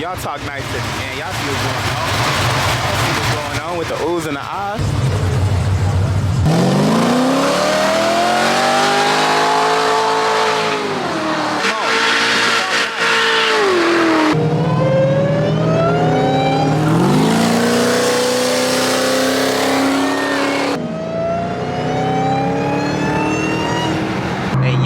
y'all talk nice to me, man. Y'all see what's going on. Y'all see what's going on with the oohs and the ahs.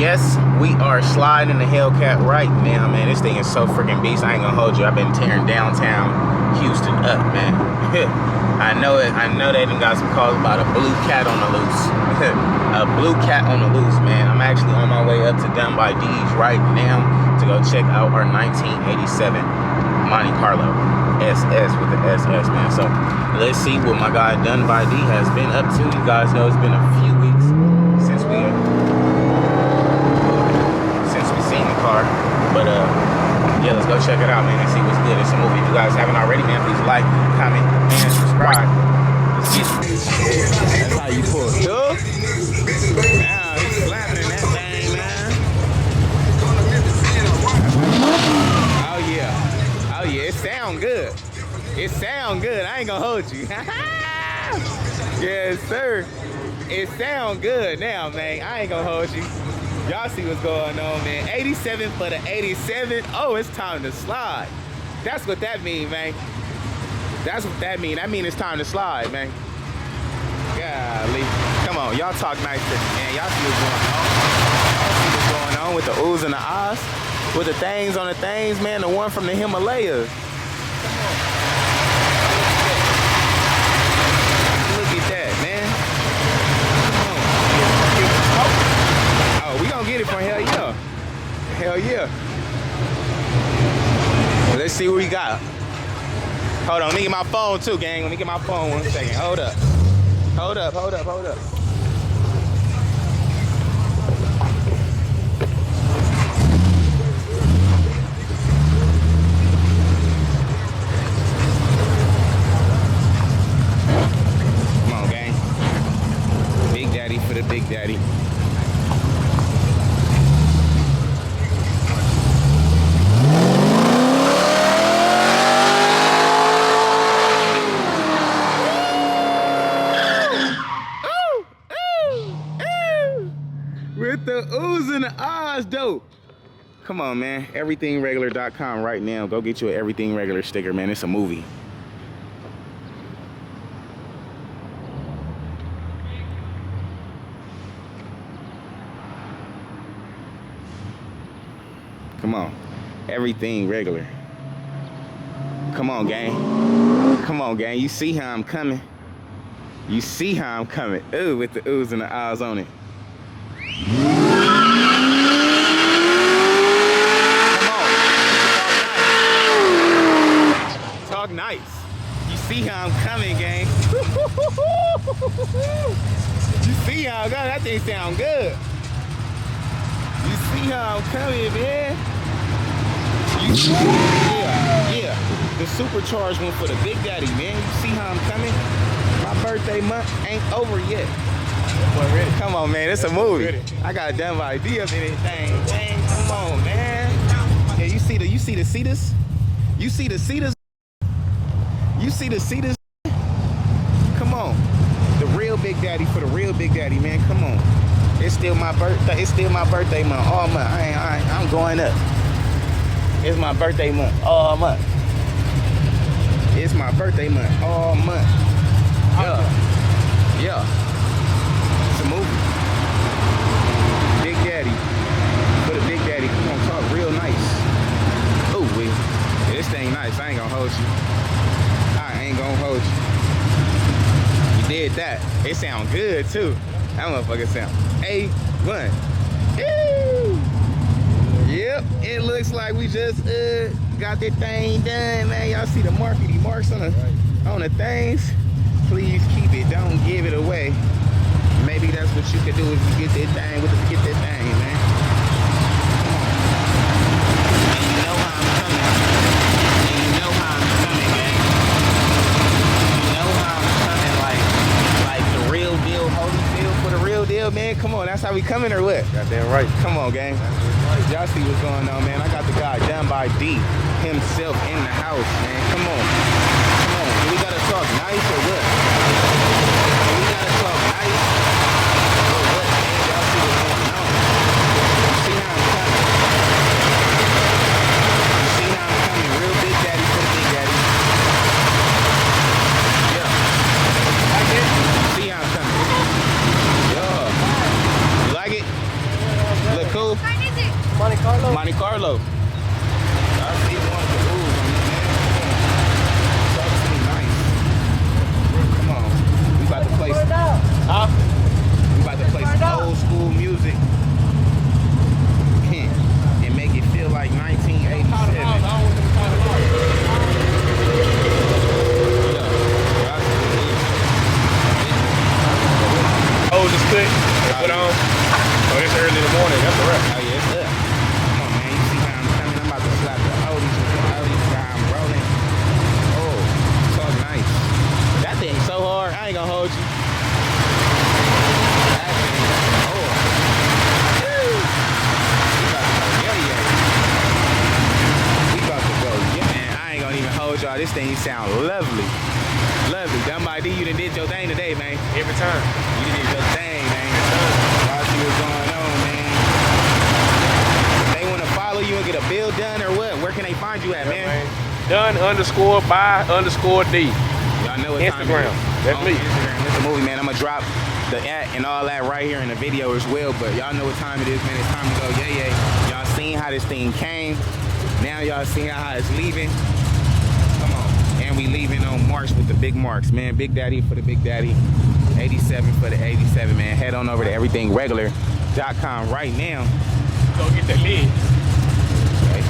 Yes, we are sliding the Hellcat right now, man. This thing is so freaking beast. I ain't gonna hold you. I've been tearing downtown Houston up, man. I know it. I know they done got some calls about a blue cat on the loose. A blue cat on the loose, man. I'm actually on my way up to Done by D's right now to go check out our 1987 Monte Carlo SS with the SS, man. So let's see what my guy Done by D has been up to. You guys know it's been a few weeks since we seen the car, but yeah, let's go check it out, man, and see what's good. It's a movie. If you guys haven't already, man, please like, comment, and subscribe. Let's get it. That's how you pull through. Now he's slapping in that thing, man. Oh yeah, oh yeah, it sound good. It sound good. I ain't gonna hold you. Yes, sir. It sound good now, man. I ain't gonna hold you. Y'all see what's going on, man. 87 for the 87. Oh, it's time to slide. That's what that mean, man. That's what that mean. That mean it's time to slide, man. Golly. Come on, y'all talk nice to me, man. Y'all see what's going on. Y'all see what's going on with the oohs and the ahs. With the things on the things, man. The one from the Himalayas. Come on. Look at that, man. We gonna get it from hell yeah. Hell yeah. Well, let's see what we got. Hold on, let me get my phone too, gang. Let me get my phone 1 second. Hold up. Hold up, hold up, hold up. Come on, gang. Big Daddy for the Big Daddy. With the oohs and the ahs, dope. Come on, man. Everythingregular.com right now. Go get you an Everything Regular sticker, man. It's a movie. Come on. Everything regular. Come on, gang. Come on, gang. You see how I'm coming. You see how I'm coming. Ooh, with the oohs and the ahs on it. Come on. Talk nice. You see how I'm coming, gang. You see how I'm coming. That thing sound good. You see how I'm coming, man. Yeah. The supercharged one for the Big Daddy, man. You see how I'm coming? My birthday month ain't over yet. Come on, man. It's a movie. I got a damn idea of anything. Dang, come on, man. Yeah, you see the Cetus? You see the Cetus? You see the Cetus? Come on. The real Big Daddy for the real Big Daddy, man. Come on. It's still my birthday. It's still my birthday month. All month. I'm going up. It's my birthday month. All month. It's my birthday month. All month. Yeah. It's a movie. Big Daddy. For the Big Daddy. Come on, talk real nice. Oh, wait. Yeah, this thing nice. I ain't gonna hold you. I ain't gonna hold you. You did that. It sound good too. That motherfucker sound A1. Ew. Yep, it looks like we just got that thing done, man. Y'all see the markety marks on the things? Please keep it. Don't give it away. Maybe that's what you could do if you get that thing. Get that thing, man. And you know how I'm coming. And you know how I'm coming, man. You know how I'm coming, like the real deal, Holyfield for the real deal, man. Come on, that's how we coming or what? Goddamn right. Come on, gang. Y'all see what's going on, man. I got the guy Done by D himself in the house, man. Come on. Come on. Do we gotta talk nice or what? Do we gotta talk nice or what, man? Y'all see what's going on. You see how I'm coming? You see how I'm coming? Real Big Daddy for the Big Daddy. Yeah. See how I'm coming? Yeah. You like it? Look cool? Monte Carlo. Monte Carlo. I see one of the rules on this, man. Talk to me nice. Come on. We about to play Huh? we about to play some old school music. And make it feel like 1987. Oh, just click and put on. Oh, it's early in the morning. That's a wrap. Oh yeah, it's up. Come on, man. You see how I'm coming? I'm about to slap the oldies with the oldies while I'm rolling. Oh, so nice. That thing's so hard. I ain't gonna hold you. That thing is hard. Woo. We about to go, yeah. Man, I ain't gonna even hold y'all. This thing sound lovely. Lovely. Done by D, you done did your thing today, man. Every time. You did your thing, man. Y'all see what's going on, man. If they want to follow you and get a bill done or what, where can they find you at, man? Done_by_D. Y'all know what Instagram. time it is. That's On me. Instagram. It's a movie, man. I'm going to drop the at and all that right here in the video as well. But y'all know what time it is, man. It's time to go. Yeah. Y'all seen how this thing came. Now y'all seen how it's leaving. Come on. And we leaving on March with the big marks, man. Big Daddy for the Big Daddy. 87 for the 87, man. Head on over to everythingregular.com right now. Go get the lid. Okay.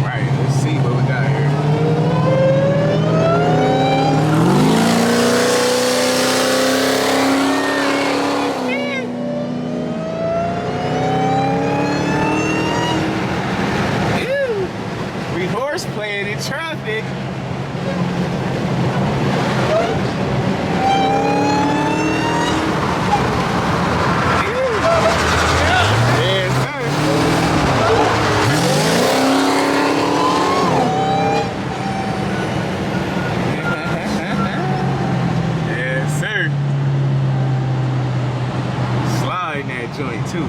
Right, let's see what we got here. Playing in traffic. Yes, sir. Slide that joint too.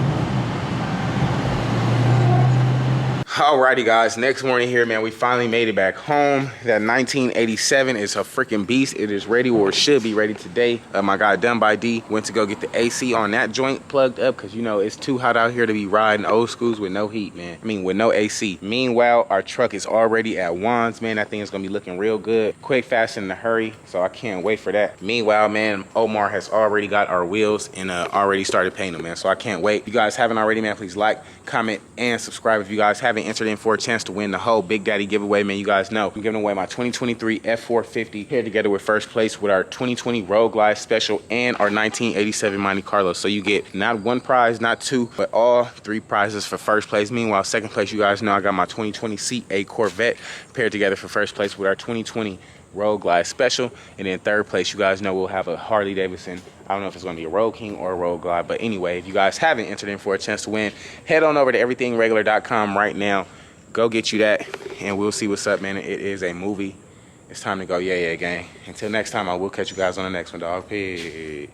Alrighty guys, next morning here, man, we finally made it back home. That 1987 is a freaking beast. It is ready, or it should be ready today. My guy Done by D went to go get the AC on that joint plugged up, because you know it's too hot out here to be riding old schools with no heat, man. I mean, with no AC. Meanwhile, our truck is already at Juan's, man. That thing is gonna be looking real good, quick, fast, and in a hurry, so I can't wait for that. Meanwhile, man, Omar has already got our wheels and already started painting them, man, so I can't wait. If you guys haven't already, man, please like, comment, and subscribe. If you guys haven't entered in for a chance to win the whole Big Daddy giveaway, man, you guys know I'm giving away my 2023 F450 here together with first place with our 2020 Road Glide Special and our 1987 Monte Carlo. So you get not one prize, not two, but all three prizes for first place. Meanwhile, second place, you guys know I got my 2020 CA Corvette paired together for first place with our 2020 Road Glide Special. And then third place, you guys know we'll have a Harley Davidson. I don't know if it's going to be a Road King or a Road Glide, but anyway, if you guys haven't entered in for a chance to win, head on over to everythingregular.com right now. Go get you that, and we'll see what's up, man. It is a movie. It's time to go, yeah, gang. Until next time, I will catch you guys on the next one, dog. Peace.